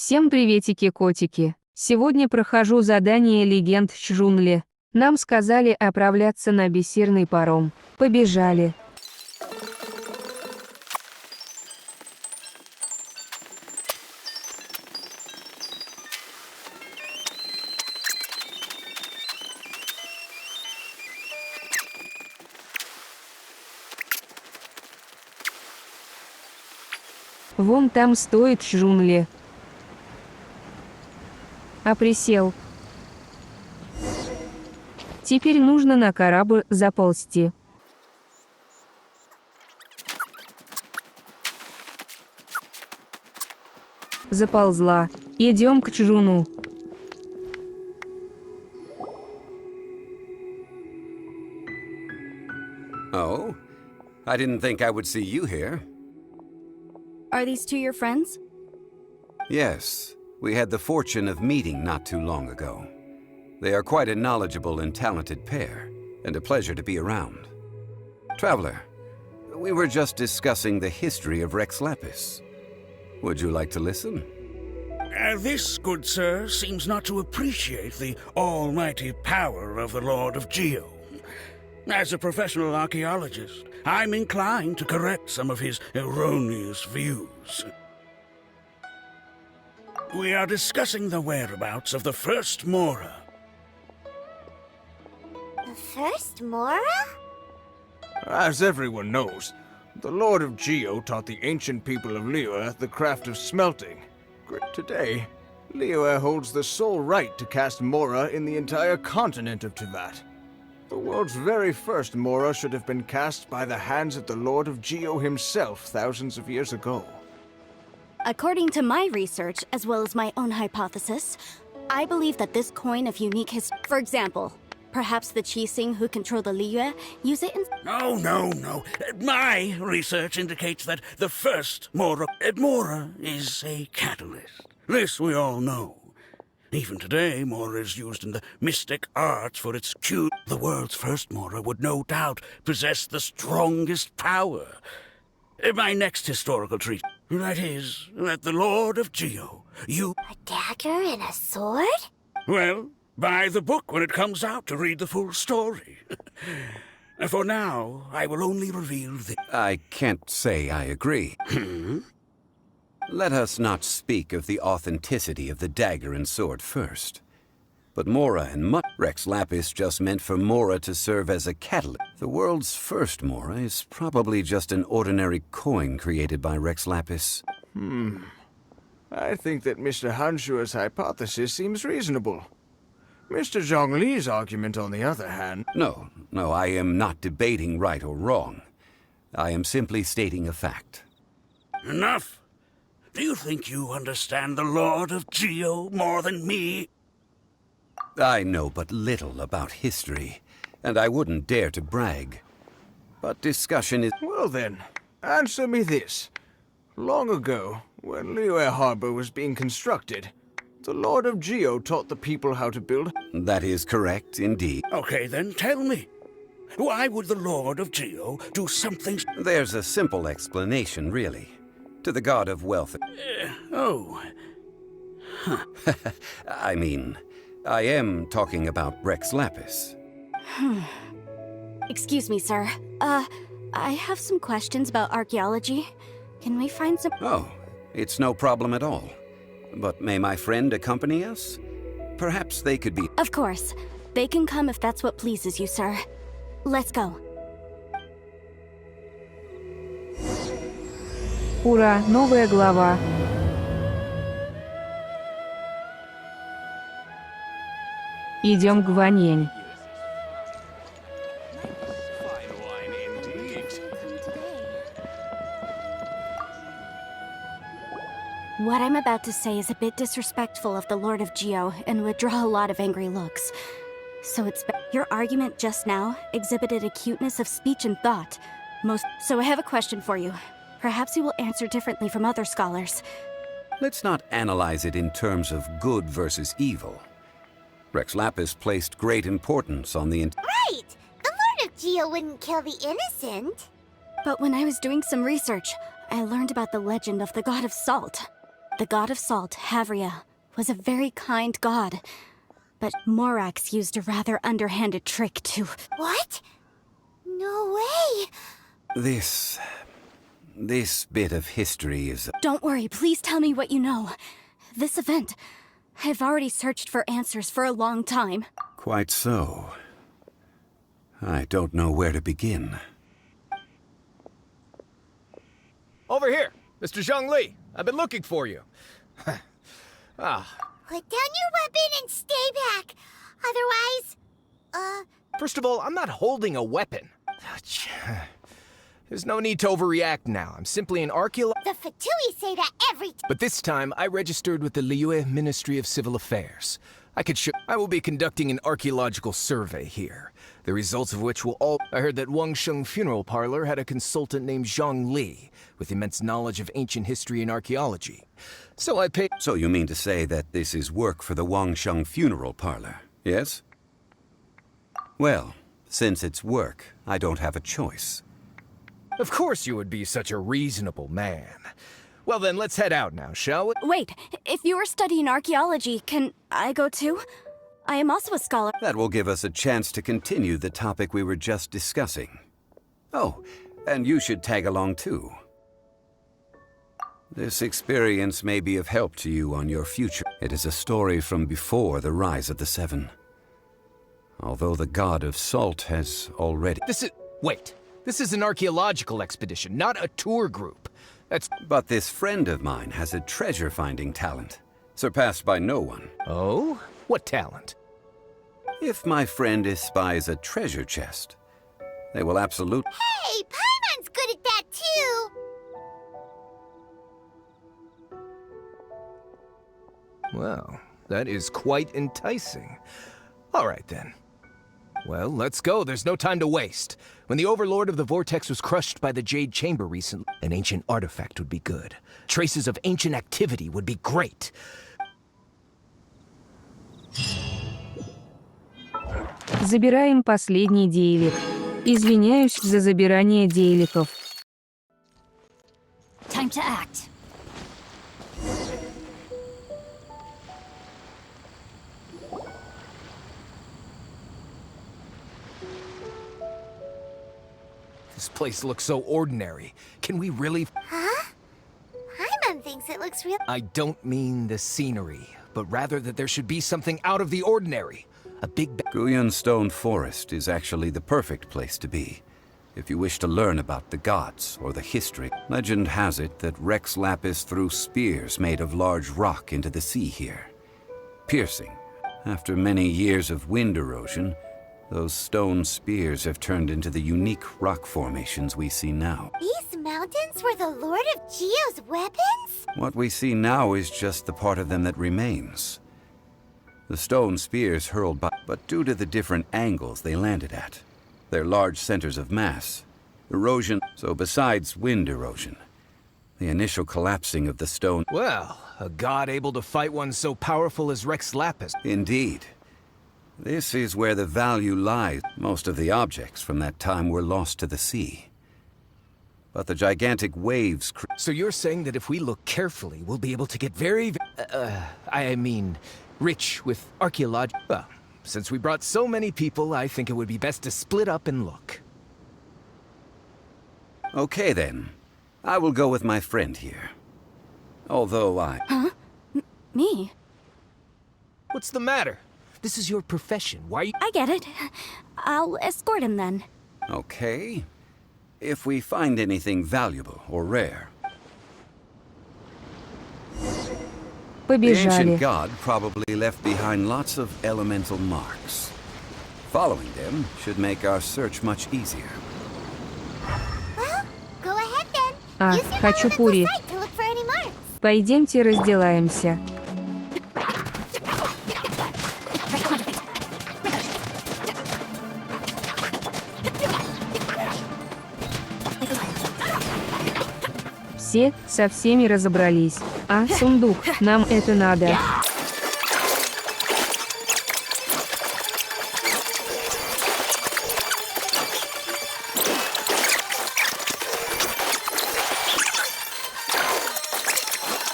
Всем приветики-котики! Сегодня прохожу задание легенд Чжун Ли. Нам сказали отправляться на бисерный паром. Побежали! Вон там стоит Чжун Ли. А присел. Теперь нужно на корабль заползти. Заползла. Идем к Чжуну. Oh, I didn't think I would see you here. Are these two your friends? Yes, we had the fortune of meeting not too long ago. They are quite a knowledgeable and talented pair, and a pleasure to be around. Traveler, we were just discussing the history of Rex Lapis. Would you like to listen? This, good sir, seems not to appreciate the almighty power of the Lord of Geo. As a professional archaeologist, I'm inclined to correct some of his erroneous views. We are discussing the whereabouts of the first Mora. The first Mora? As everyone knows, the Lord of Geo taught the ancient people of Liyue the craft of smelting. Today, Liyue holds the sole right to cast Mora in the entire continent of Tivat. The world's very first Mora should have been cast by the hands of the Lord of Geo himself thousands of years ago. According to my research, as well as my own hypothesis, I believe that this coin of unique history... For example, perhaps the Qixing who control the Liyue use it in... No. My research indicates that the first Mora is a catalyst. This we all know. Even today, Mora is used in the mystic arts for its cute. The world's first Mora would no doubt possess the strongest power. My next historical treat, that is, that the Lord of Geo, A dagger and a sword? Well, buy the book when it comes out to read the full story. For now, I will only reveal the... I can't say I agree. Let us not speak of the authenticity of the dagger and sword first. But Mora and Rex Lapis just meant for Mora to serve as a catalyst. The world's first Mora is probably just an ordinary coin created by Rex Lapis. I think that Mr. Hanshua's hypothesis seems reasonable. Mr. Zhongli's argument, on the other hand... No, I am not debating right or wrong. I am simply stating a fact. Enough! Do you think you understand the Lord of Geo more than me? I know but little about history, and I wouldn't dare to brag. But discussion is... Well then, answer me this. Long ago, when Liyue Harbor was being constructed, the Lord of Geo taught the people how to build... That is correct, indeed. Okay, then tell me. Why would the Lord of Geo do something... There's a simple explanation, really. To the god of wealth... I mean, I am talking about Rex Lapis. Excuse me, sir. I have some questions about archaeology. Can we find some... Oh, it's no problem at all. But may my friend accompany us? Perhaps they could be... Of course. They can come if that's what pleases you, sir. Let's go. Ура, новая глава. Идем к Ваньень. What I'm about to say is a bit disrespectful of the Lord of Geo and would draw a lot of angry looks. So your argument just now exhibited a cuteness of speech and thought. So I have a question for you. Perhaps you will answer differently from other scholars. Let's not analyze it in terms of good versus evil. Rex Lapis placed great importance on the... Right! The Lord of Geo wouldn't kill the innocent. But when I was doing some research, I learned about the legend of the god of salt. The god of salt, Havria, was a very kind god. But Morax used a rather underhanded trick to... What? No way! This bit of history is... Don't worry, please tell me what you know. This event, I've already searched for answers for a long time. Quite so. I don't know where to begin. Over here, Mr. Zhang Li. I've been looking for you. Put down your weapon and stay back. Otherwise, First of all, I'm not holding a weapon. There's no need to overreact now. I'm simply an archaeologist. the Fatui say that every time. But this time, I registered with the Liyue Ministry of Civil Affairs. I will be conducting an archaeological survey here, the results of which will all... I heard that Wangsheng Funeral Parlor had a consultant named Zhang Li, with immense knowledge of ancient history and archaeology. So I paid... So you mean to say that this is work for the Wangsheng Funeral Parlor, yes? Well, since it's work, I don't have a choice. Of course you would be such a reasonable man. Well then, let's head out now, shall we? Wait, if you are studying archaeology, can I go too? I am also a scholar. That will give us a chance to continue the topic we were just discussing. Oh, and you should tag along too. This experience may be of help to you on your future. It is a story from before the rise of the Seven. Although the god of salt has already... Wait. This is an archaeological expedition, not a tour group. But this friend of mine has a treasure-finding talent, surpassed by no one. Oh? What talent? If my friend espies a treasure chest, they will absolutely... Hey, Paimon's good at that too! Well, that is quite enticing. All right, then. Well, let's go. There's no time to waste. When the Overlord of the Vortex was crushed by the Jade Chamber recently, an ancient artifact would be good. Traces of ancient activity would be great. Забираем последний дейлик. Извиняюсь за забирание дейликов. Time to act. This place looks so ordinary. Can we really... Huh? Paimon thinks it looks real. I don't mean the scenery, but rather that there should be something out of the ordinary. A big... Guyan Stone Forest is actually the perfect place to be, if you wish to learn about the gods or the history. Legend has it that Rex Lapis threw spears made of large rock into the sea here, piercing. After many years of wind erosion, those stone spears have turned into the unique rock formations we see now. These mountains were the Lord of Geo's weapons? What we see now is just the part of them that remains. The stone spears hurled by, but due to the different angles they landed at, they're large centers of mass, erosion. So besides wind erosion, the initial collapsing of the stone... Well, a god able to fight one so powerful as Rex Lapis. Indeed. This is where the value lies. Most of the objects from that time were lost to the sea. But the gigantic waves... So you're saying that if we look carefully, we'll be able to get rich with archaeology... Well, since we brought so many people, I think it would be best to split up and look. Okay then. I will go with my friend here. Although I... Huh? Me? What's the matter? This is your profession. Why are you... I get it. I'll escort him then. Okay. If we find anything valuable or rare... The ancient Побежали. god probably left behind lots of elemental marks. Following them should make our search much easier. Well, go ahead then. А, Use your хачапури. elemental sight to look for any marks. Пойдемте разделаемся. Все со всеми разобрались. А, сундук, нам это надо.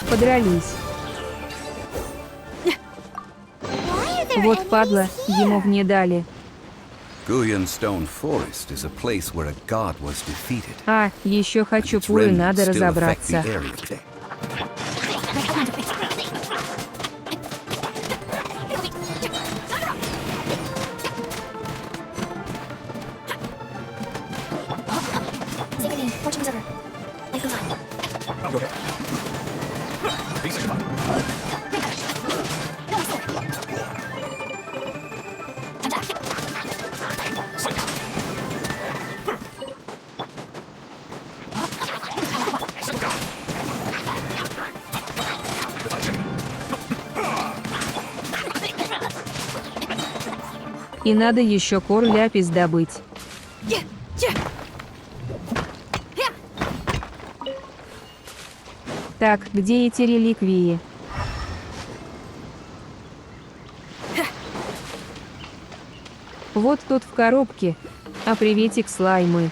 Подрались. other Вот падла, enemies here? ему не дали. Guyan Stone Forest is a place where a god was defeated. А, еще хочу Its пуры, надо remnants still affect the разобраться. area today. И надо еще кор ляпис добыть. Так, где эти реликвии? Вот тут в коробке. А приветик, слаймы.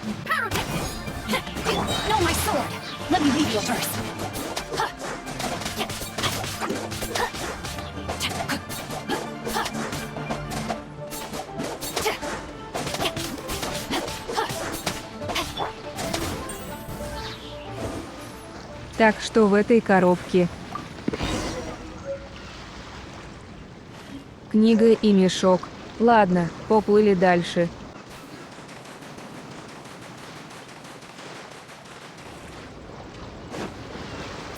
Так, что в этой коробке? Книга и мешок. Ладно, поплыли дальше.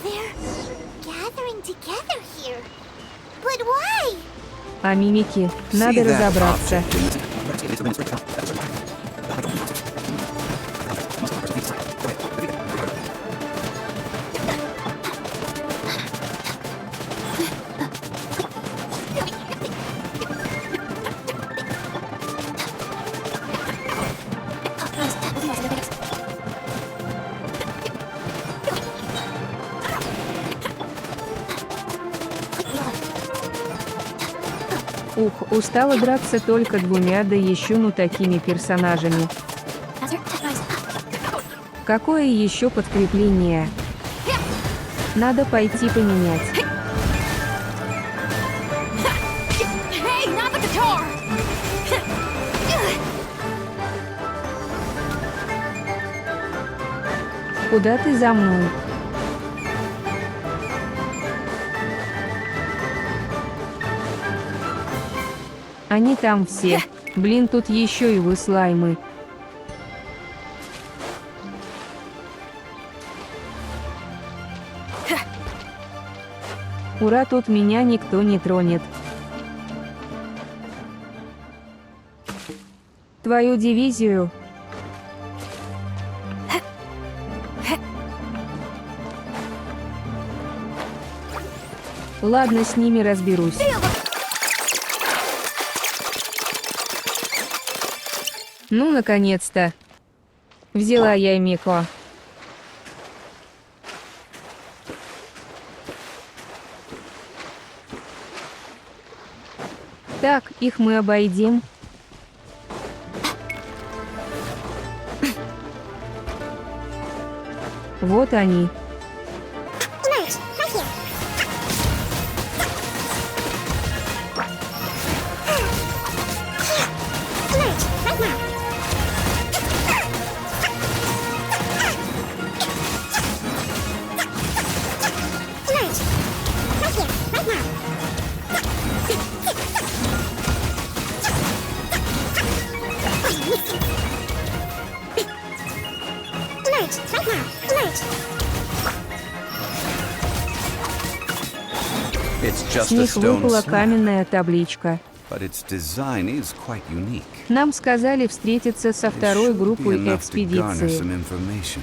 They're gathering together here. But why? А мимики? Надо See that разобраться. object in the- Ух, устала драться только двумя, да еще ну такими персонажами. Какое еще подкрепление? Надо пойти поменять. Hey, not the guitar! Куда ты за мной? Они там все. Блин, тут еще и вы слаймы. Ура, тут меня никто не тронет. Твою дивизию. Ладно, с ними разберусь. Ну, наконец-то. Взяла я Мико. Так, их мы обойдем. Вот они. Merch, right here. Merch, right now. Merch, right here, right now. Merch, right now. Merch. It's С just a них stone выпала slab, каменная табличка. but its design is quite unique. Нам сказали встретиться со There второй should be группой enough to garner экспедиции. some information.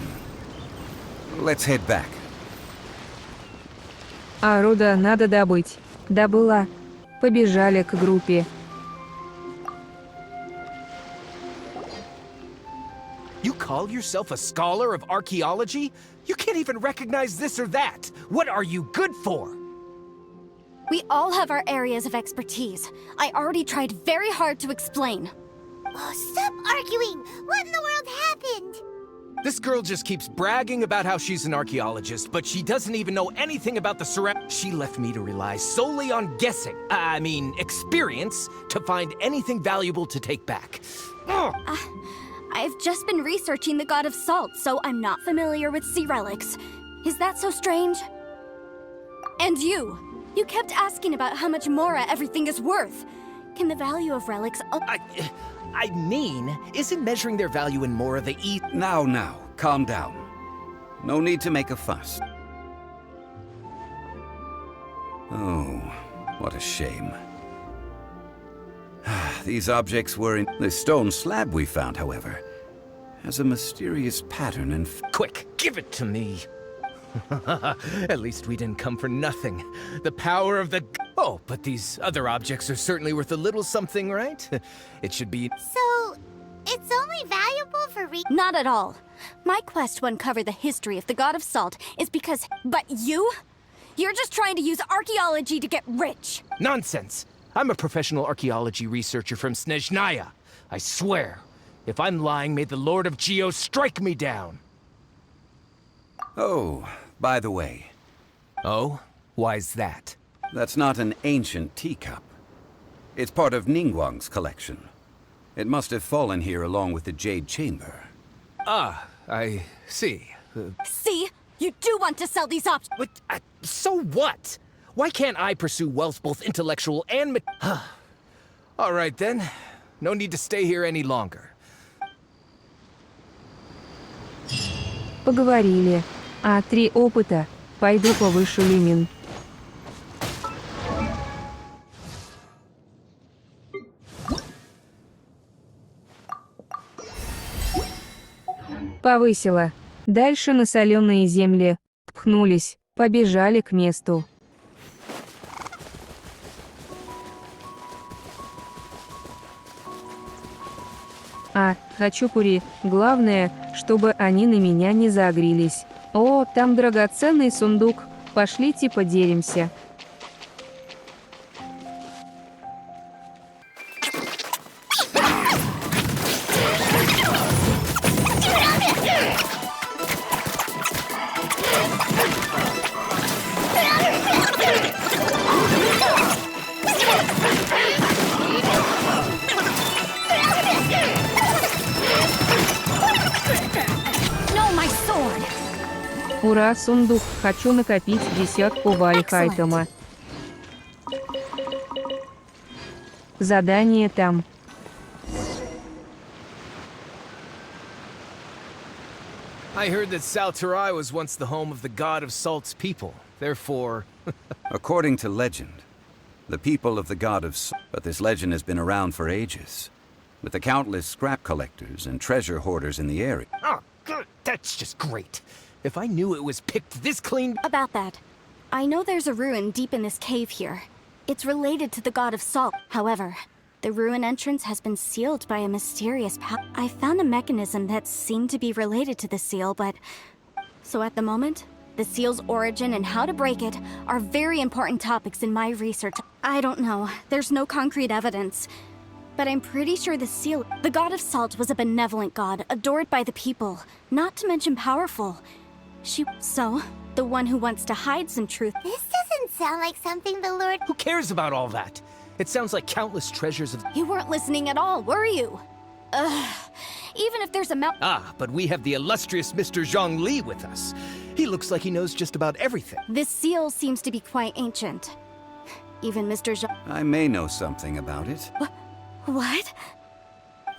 Let's head back. А руда надо добыть. Добыла. Побежали к группе. You call yourself a scholar of archaeology? You can't even recognize this or that. What are you good for? We all have our areas of expertise. I already tried very hard to explain. Oh, stop arguing! What in the world happened? This girl just keeps bragging about how she's an archaeologist, but she doesn't even know anything about the surround. She left me to rely solely on guessing, experience, to find anything valuable to take back. Ugh. I've just been researching the god of salt, so I'm not familiar with sea relics. Is that so strange? And you kept asking about how much Mora everything is worth. Can the value of relics... Isn't measuring their value in Mora the easy? Now, calm down. No need to make a fuss. Oh, what a shame. These objects were in... The stone slab we found, however, has a mysterious pattern and... Quick, give it to me. At least we didn't come for nothing. The power of the... Oh, but these other objects are certainly worth a little something, right? It should be... So, it's only valuable for Not at all. My quest to uncover the history of the god of salt is because... But you? You're just trying to use archaeology to get rich. Nonsense. I'm a professional archaeology researcher from Snezhnaya. I swear, if I'm lying, may the Lord of Geo strike me down. Oh, by the way, Oh? Why's that? that's not an ancient teacup. It's part of Ningguang's collection. It must have fallen here along with the Jade Chamber. Ah, I see. See? You do want to sell these objects. But, so what? Why can't I pursue wealth both intellectual and All right then. No need to stay here any longer. Поговорили. 3 опыта. Пойду повышу люмин. Повысила. Дальше на соленые земли. Пхнулись. Побежали к месту. Хачапури. Главное, чтобы они на меня не загрелись. О, там драгоценный сундук. Пошлите поделимся. Ура, сундук. Хочу накопить 10 вайх-айтема. Задание там. I heard that Salterai was once the home of the god of salt's people. Therefore... According to legend, the people of the god of salt... But this legend has been around for ages, with the countless scrap collectors and treasure hoarders in the area. Oh, good. That's just great. If I knew it was picked this clean... About that. I know there's a ruin deep in this cave here. It's related to the god of salt. However, the ruin entrance has been sealed by a mysterious power. I found a mechanism that seemed to be related to the seal, but... So at the moment, the seal's origin and how to break it are very important topics in my research. I don't know. There's no concrete evidence. But I'm pretty sure the seal... The god of salt was a benevolent god, adored by the people, not to mention powerful. So, the one who wants to hide some truth... This doesn't sound like something the Lord... Who cares about all that? It sounds like countless treasures of... You weren't listening at all, were you? Even if there's a but we have the illustrious Mr. Zhang Li with us. He looks like he knows just about everything. This seal seems to be quite ancient. Even Mr. Zhang... I may know something about it. What?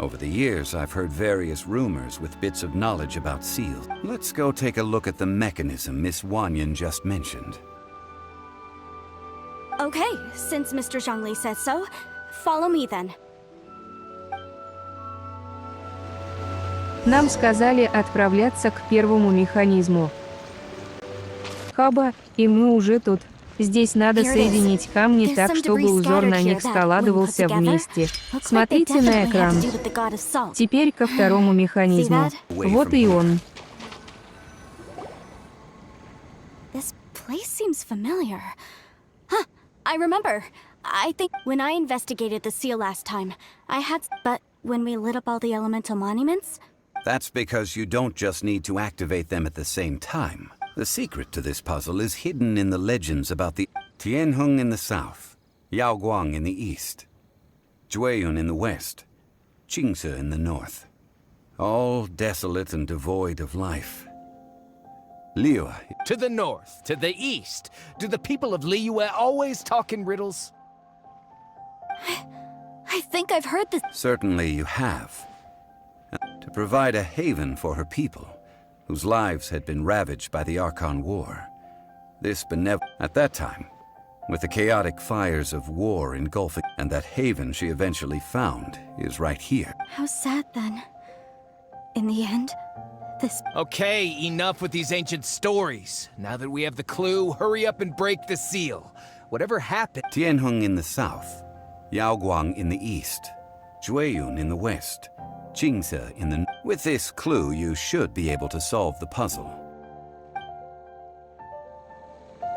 Over the years, I've heard various rumors with bits of knowledge about seals. Let's go take a look at the mechanism Miss Wanyan just mentioned. Okay, since Mr. Zhongli says so, follow me then. Нам сказали отправляться к первому механизму. Хаба, и мы уже тут. Здесь надо соединить камни так, чтобы узор на них складывался вместе. Смотрите на экран. Теперь ко второму механизму. Вот и он. This place seems familiar. Huh, I remember. I think when I investigated the seal last time, I had... But when we lit up all the elemental monuments, That's because you don't just need to activate them at the same time. The secret to this puzzle is hidden in the legends about the Tianheng in the south, Yaoguang in the east, Jueyun in the west, Qingce in the north. All desolate and devoid of life. Liyue. To the north, to the east. Do the people of Liyue always talk in riddles? I think I've heard this. Certainly you have. To provide a haven for her people, whose lives had been ravaged by the Archon War. This at that time, with the chaotic fires of war engulfing, and that haven she eventually found is right here. How sad then. In the end, this... Okay, enough with these ancient stories. Now that we have the clue, hurry up and break the seal. Whatever happened... Tianheng in the south, Yaoguang in the east, Jueyun in the west, Qingce in the... With this clue, you should be able to solve the puzzle.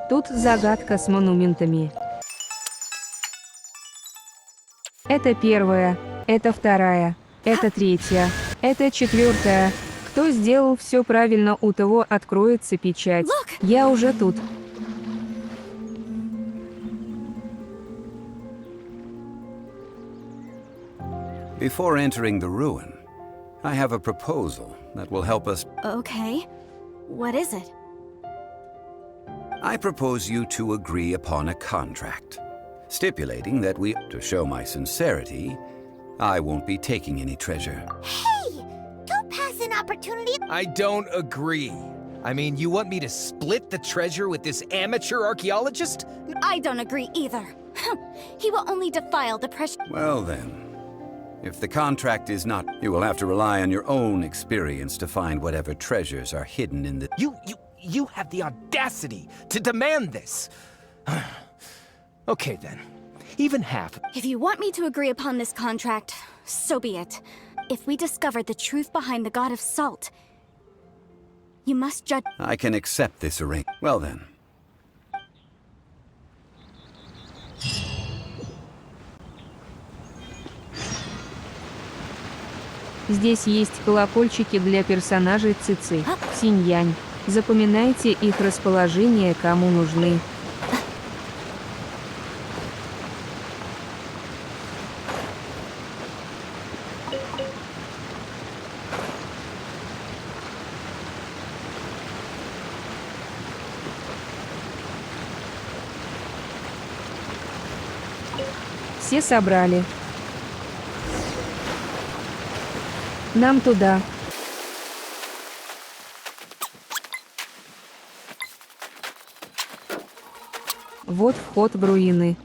Тут загадка с монументами. Это первая, это вторая, это третья, это четвертая. Кто сделал все правильно, у того откроется печать. Я уже тут. Before entering the ruin, I have a proposal that will help us. Okay. What is it? I propose you to agree upon a contract, stipulating that to show my sincerity, I won't be taking any treasure. Hey! Don't pass an opportunity. I don't agree. I mean, you want me to split the treasure with this amateur archaeologist? I don't agree either. He will only defile the precious... Well then, if the contract is not, you will have to rely on your own experience to find whatever treasures are hidden in the... You have the audacity to demand this. Okay then, even half. If you want me to agree upon this contract, so be it. If we discover the truth behind the God of Salt, you must judge... I can accept this arrangement. Well then. Здесь есть колокольчики для персонажей Цици, Синь-Янь. Запоминайте их расположение, кому нужны. Все собрали. Нам туда. Вот вход в руины.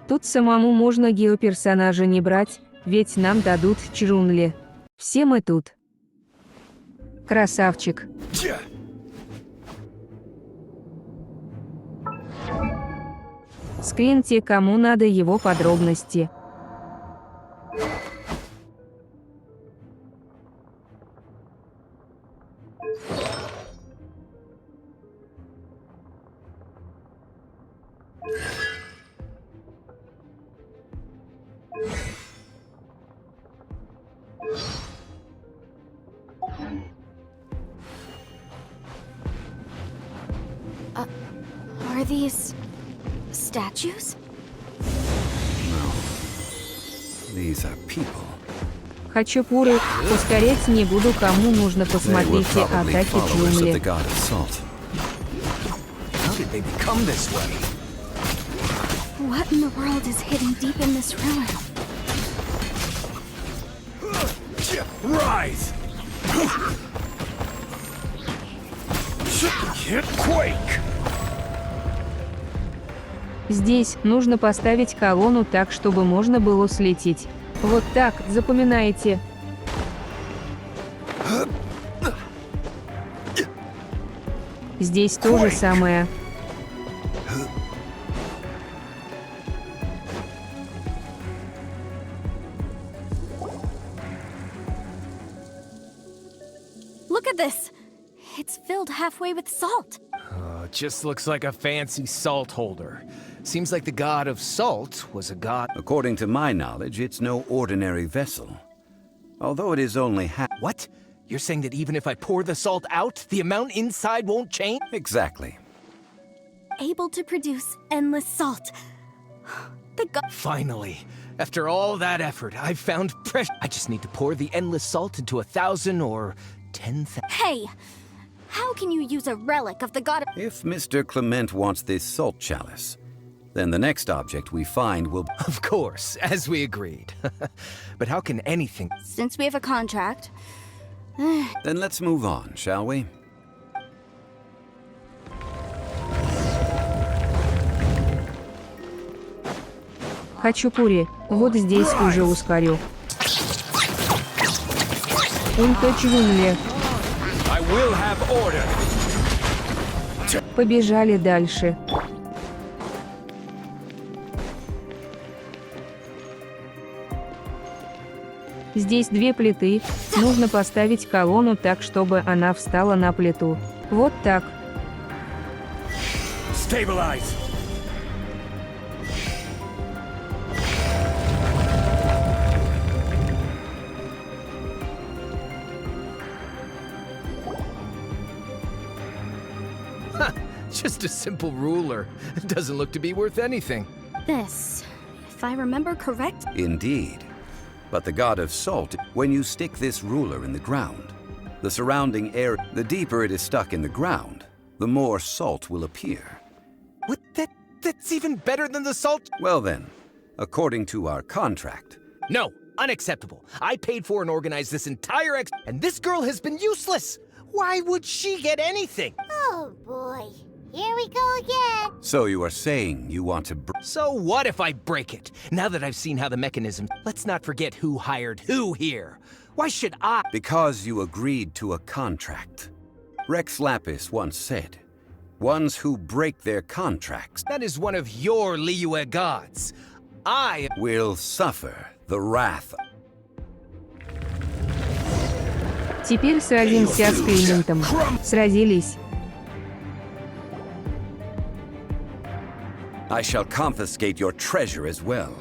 Тут самому можно геоперсонажа не брать, ведь нам дадут Чжун Ли. Все мы тут. Красавчик. Скриньте, кому надо его подробности. Are these... statues? These are people. Хачапуры, ускорять не буду, кому нужно, They were посмотрите probably атаки followers Чжун of Ли. the god of salt. How did they become this way? What in the world is hidden deep in this ruin? Rise! Quake! Здесь нужно поставить колонну так, чтобы можно было слететь. Вот так, запоминайте. Здесь то же самое. Look at this! It's filled halfway with salt. Just looks like a fancy salt holder. Seems like the god of salt was a god. According to my knowledge, it's no ordinary vessel. Although it is only half. What? You're saying that even if I pour the salt out, the amount inside won't change? Exactly. Able to produce endless salt. The god. Finally. After all that effort, I've found pressure. I just need to pour the endless salt into 1,000 or 10,000. Hey! How can you use a relic of the god of... If Mr. Clement wants this salt chalice, then the next object we find will... Of course, as we agreed. But how can anything... Since we have a contract... Then let's move on, shall we? Хачапури, вот здесь уже ускорю. Ульта Чжун Ли. I will have order. Побежали дальше. Здесь 2 плиты. Нужно поставить колонну так, чтобы она встала на плиту. Вот так. Stabilize! Just a simple ruler. It doesn't look to be worth anything. This, if I remember correct... Indeed. But the god of salt, when you stick this ruler in the ground, the surrounding air, the deeper it is stuck in the ground, the more salt will appear. What? That's even better than the salt? Well then, according to our contract, No, unacceptable. I paid for and organized this entire and this girl has been useless. Why would she get anything? Oh boy. Here we go again. so you are saying you want to So what if I break it? Now that I've seen how the mechanism... Let's not forget who hired who here. Why should I... because you agreed to a contract. Rex Lapis once said, ones who break their contracts That is one of your Liyue gods. I... will suffer the wrath. Теперь сразимся с Климентом. Сразились. I shall confiscate your treasure as well.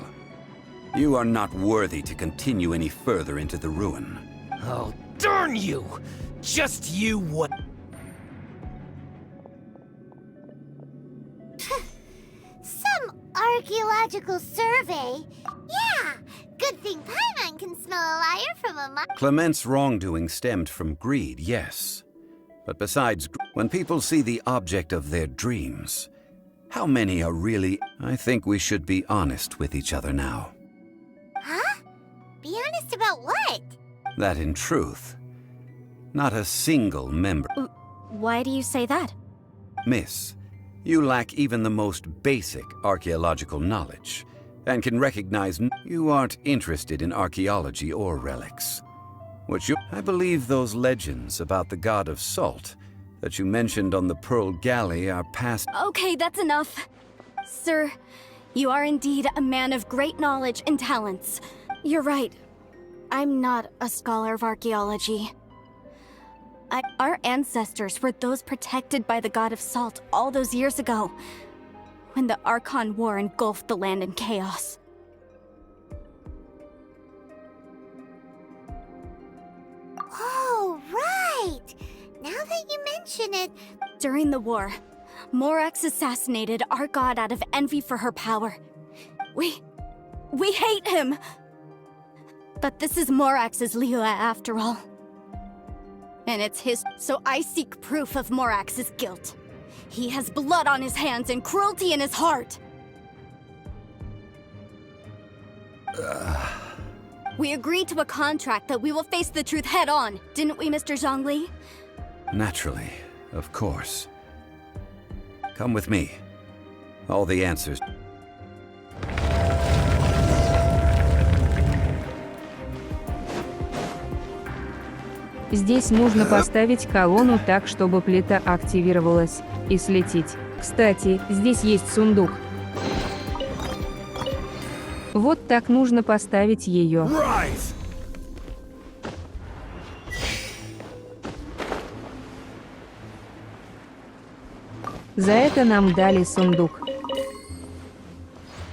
You are not worthy to continue any further into the ruin. Oh, darn you! Just you what... Some archaeological survey. Yeah, good thing Paimon can smell a liar from a mile. Clement's wrongdoing stemmed from greed, yes. But besides, when people see the object of their dreams, how many are really... I think we should be honest with each other now. Huh? Be honest about what? That in truth, not a single member... Why do you say that? Miss, you lack even the most basic archaeological knowledge, and can recognize you aren't interested in archaeology or relics. I believe those legends about the god of salt that you mentioned on the Pearl Galley are past... Okay, that's enough. Sir, you are indeed a man of great knowledge and talents. You're right. I'm not a scholar of archaeology. Our ancestors were those protected by the god of salt all those years ago, when the Archon War engulfed the land in chaos. Oh, right. Now that you mention it... During the war, Morax assassinated our god out of envy for her power. We hate him! But this is Morax's Liyue after all. And it's his... So I seek proof of Morax's guilt. He has blood on his hands and cruelty in his heart. We agreed to a contract that we will face the truth head on, didn't we, Mr. Zhang Li? Naturally, of course. Come with me. All the answers... Здесь нужно поставить колонну так, чтобы плита активировалась и слететь. Кстати, здесь есть сундук. Вот так нужно поставить ее. За это нам дали сундук.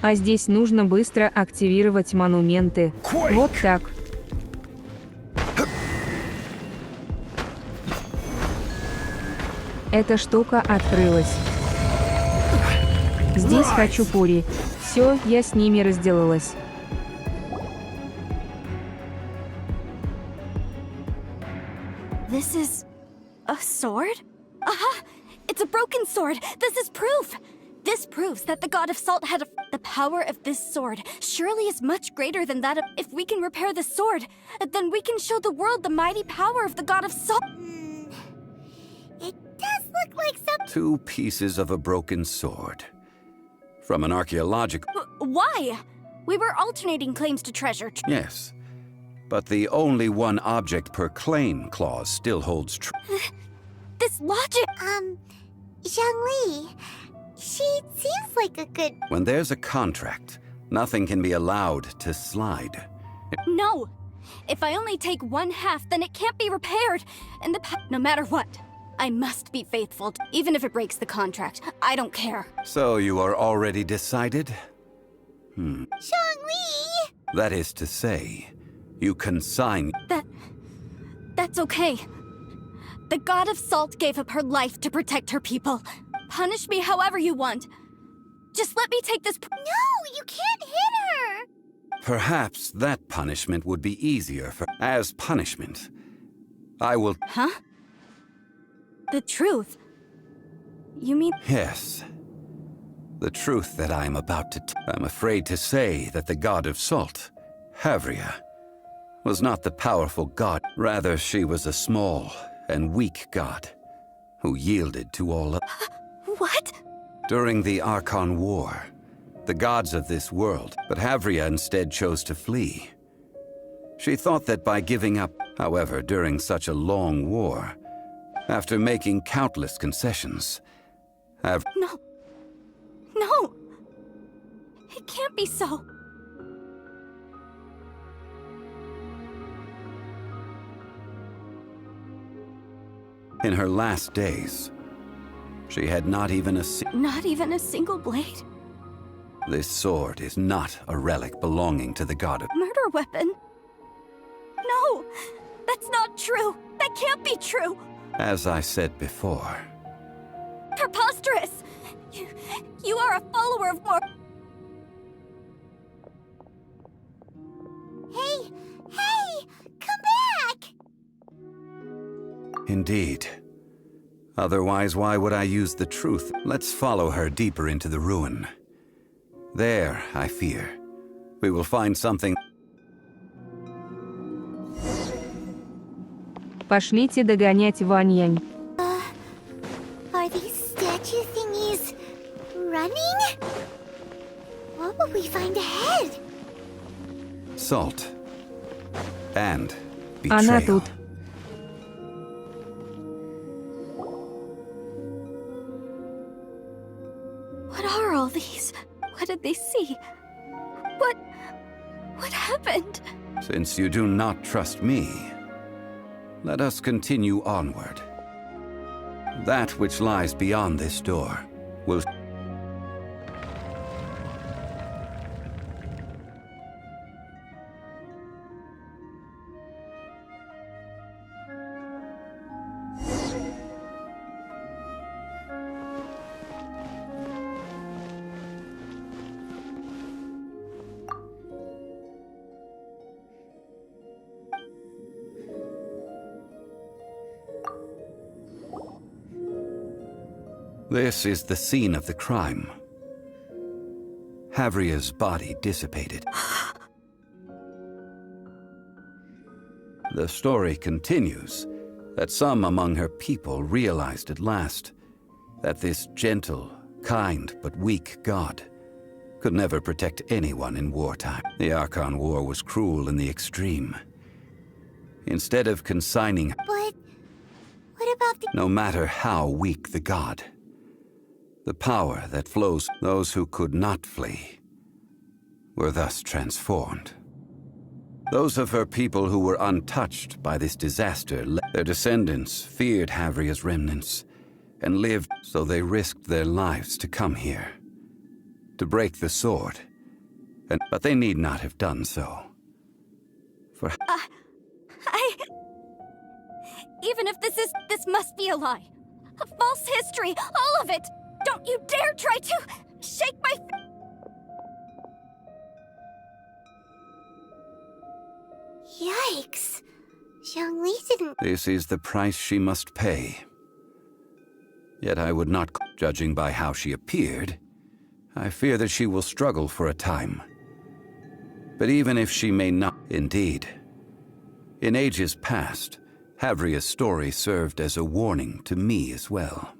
А здесь нужно быстро активировать монументы. Вот так. Эта штука открылась. Здесь хачапури. Все, я с ними разделалась. This is a sword? Aha! It's a broken sword! This is proof! This proves that the god of salt had the power of this sword surely is much greater than that of if we can repair the sword, then we can show the world the mighty power of the god of salt. It does look like some. 2 pieces of a broken sword. From an archaeological... Why? We were alternating claims to treasure. Yes. But the only one object per claim clause still holds true. This logic. Zhang Li. She seems like a good. When there's a contract, nothing can be allowed to slide. No! If I only take 1/2, then it can't be repaired. And no matter what, I must be faithful, even if it breaks the contract. I don't care. So you are already decided? Zhang Li! That is to say, you consign... That's okay. The god of salt gave up her life to protect her people. Punish me however you want. Just let me take this. No, you can't hit her! Perhaps that punishment would be easier for... As punishment, I will... Huh? The truth? You mean... Yes. The truth that I am about to... I'm afraid to say that the god of salt, Havria, was not the powerful god. Rather, she was a small and weak god who yielded to all... What? During the Archon War, the gods of this world, but Havria instead chose to flee. She thought that by giving up, however, during such a long war, after making countless concessions, No. No! It can't be so. In her last days, she had not even a... Not even a single blade? This sword is not a relic belonging to the god of... Murder weapon? No! That's not true! That can't be true! As I said before, Preposterous! You are a follower of more... Hey! Hey! Come back! indeed. Otherwise, why would I use the truth? Let's follow her deeper into the ruin. There, I fear, we will find something. Пошлите догонять Ваньянь. Are these statue thingies running? What will we find ahead? Salt. And Она betrayal. тут. What are all these? What did they see? What happened? Since you do not trust me, let us continue onward. That which lies beyond this door will... This is the scene of the crime. Havria's body dissipated. The story continues that some among her people realized at last that this gentle, kind, but weak god could never protect anyone in wartime. The Archon War was cruel in the extreme. Instead of consigning... But what about the... No matter how weak the god, the power that flows, those who could not flee were thus transformed. Those of her people who were untouched by this disaster, their descendants feared Havria's remnants and lived, so they risked their lives to come here, to break the sword but they need not have done so. For Even if this must be a lie. A false history, all of it! Don't you dare try to shake my... Yikes. Zhang Li didn't... this is the price she must pay. Yet I would not, judging by how she appeared, I fear that she will struggle for a time. But even if she may not, indeed. In ages past, Havria's story served as a warning to me as well.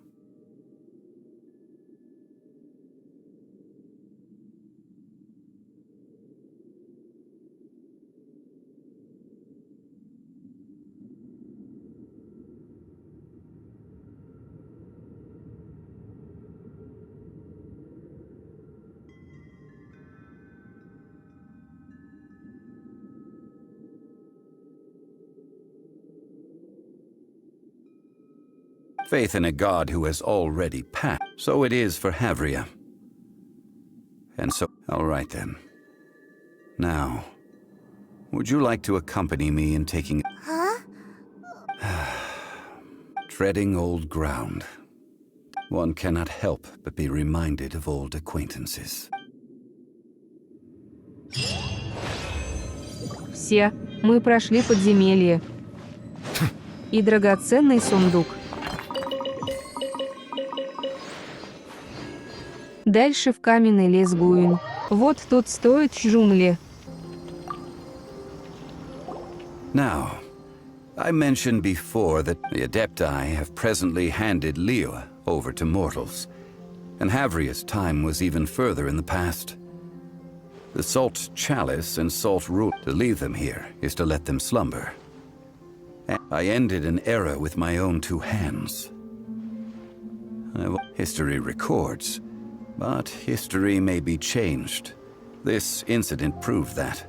Faith in a god who has already passed. So it is for Havria. And so, all right then. Now, would you like to accompany me in taking... Huh? treading old ground. One cannot help but be reminded of old acquaintances. Все, мы прошли подземелье. И драгоценный сундук. Дальше в каменный лес Гуин. Вот тут стоит Чжун Ли. Now, I mentioned before that the Adepti have presently handed Liu over to mortals, and Havria's time was even further in the past. The Salt Chalice and Salt Rule, to leave them here is to let them slumber. I ended an era with my own two hands. History records, but history may be changed. This incident proved that.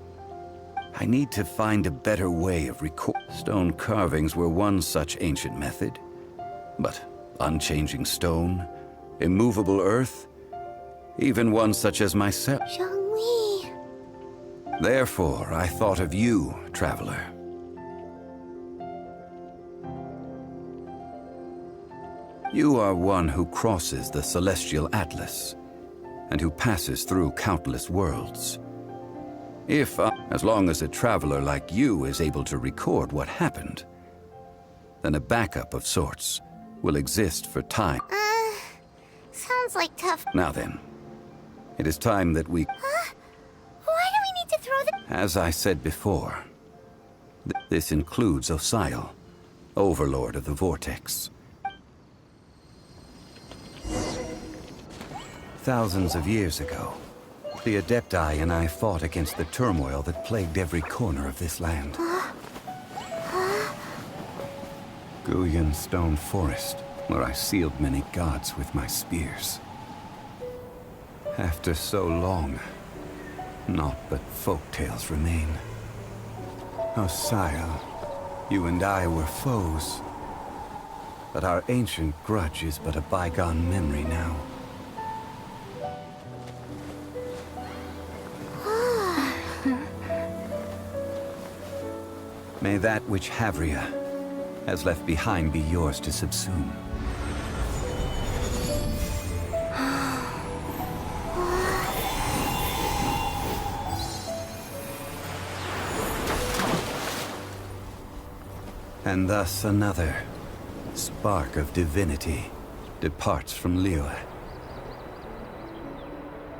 I need to find a better way of record. Stone carvings were one such ancient method. But unchanging stone, immovable earth, even one such as myself. Zhang Li. Therefore, I thought of you, traveler. You are one who crosses the celestial atlas, and who passes through countless worlds. If, as long as a traveler like you is able to record what happened, then a backup of sorts will exist for time. Sounds like tough. Now then, it is time that we... Huh? Why do we need to throw the... As I said before, this includes Osial, Overlord of the Vortex. Thousands of years ago, the Adepti and I fought against the turmoil that plagued every corner of this land. Guyan Stone Forest, where I sealed many gods with my spears. After so long, naught but folktales remain. Osial, you and I were foes, but our ancient grudge is but a bygone memory now. May that which Havria has left behind be yours to subsume. And thus another spark of divinity departs from Liu.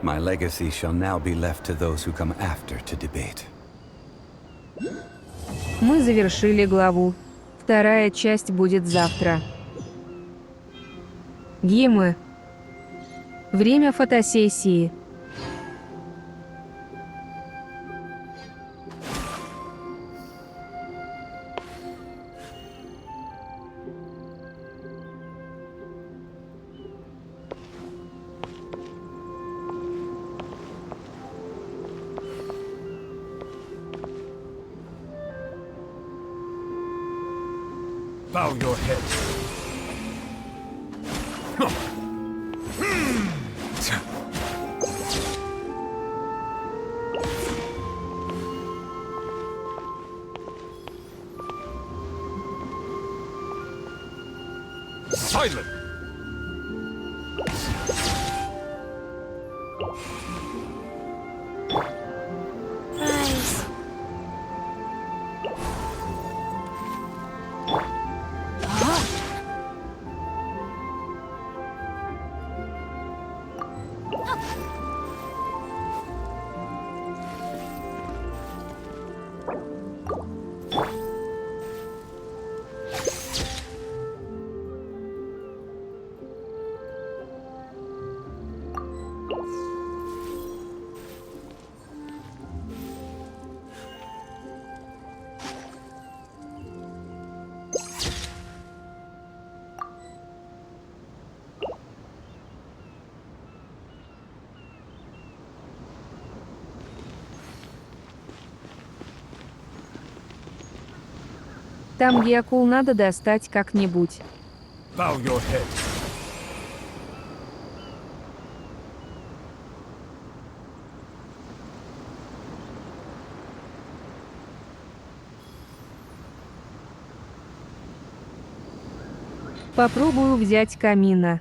My legacy shall now be left to those who come after to debate. Мы завершили главу. Вторая часть будет завтра. Гимы. Время фотосессии. Bow your head. poison! Guys. Там геокул надо достать как-нибудь. Bow your head. Попробую взять камина.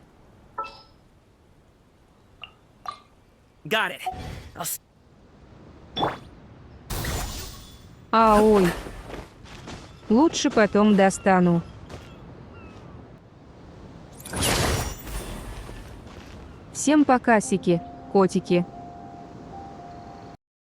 Got it. Ой. Лучше потом достану. Всем покасики, котики.